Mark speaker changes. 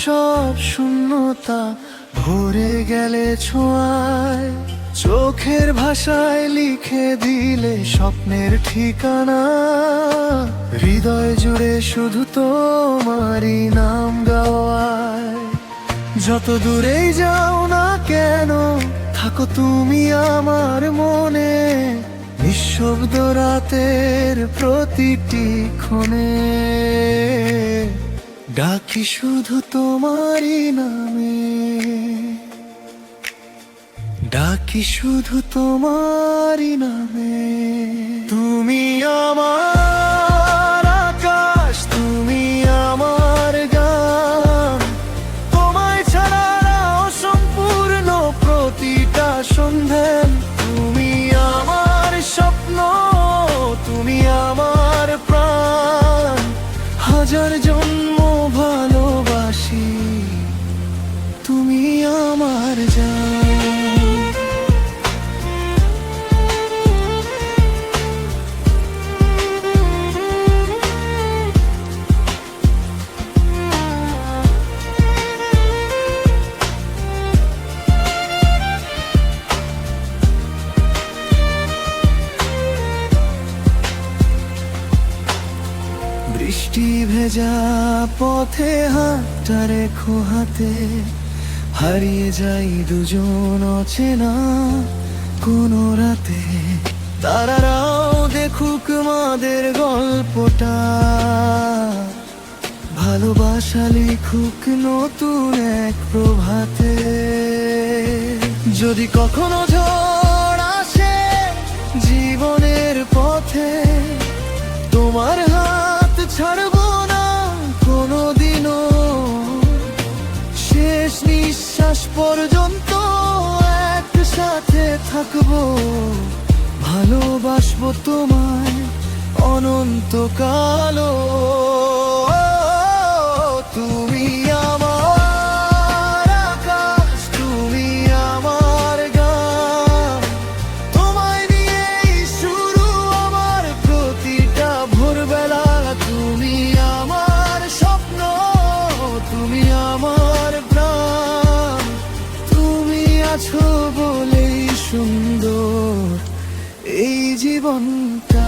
Speaker 1: সব শূন্যতা ভরে গেলে ছোঁয়ায়, চোখের ভাষায় লিখে দিলে স্বপ্নের ঠিকানা। হৃদয় জুড়ে শুধু তোমারই নাম গাওয়ায়। যত দূরেই যাও না কেন, থাকো তুমি আমার মনে, নিঃশব্দ রাতের প্রতিটি ক্ষণে। ডাকি শুধু তোমারই নামে, ডাকি শুধু তোমারই নামে। তুমি আমার আকাশ, তুমি আমার গান, তোমায় ছাড়া অসম্পূর্ণ প্রতিটা সন্ধে। তুমি আমার স্বপ্ন, তুমি আমার প্রাণ, হাজার জন্ম ভালোবাসি, তুমি আমার জান। বৃষ্টি ভেজা পথে হাতটা রেখো হাতে, হারিয়ে যাই দুজন অচেনা কোনো রাতে। তারারাও দেখুক মাদের গল্পটা, ভালোবাসা লিখুক নতুন এক প্রভাতে। যদি কখনো ঝড় আসে জীবনের পথে, তোমার হাত ছাড়বো না কোনোদিনও। শেষ নিঃশ্বাস পর্যন্ত একসাথে থাকবো, ভালোবাসবো তোমায় অনন্তকালও। তুমি আমার আকাশ, তুমি আমার গান, তোমায় নিয়েই শুরু আমার প্রতিটা ভোরবেলা। তুমি আমার স্বপ্ন, তুমি আমার প্রাণ, তুমি আছো বলেই সুন্দর এই জীবনটা।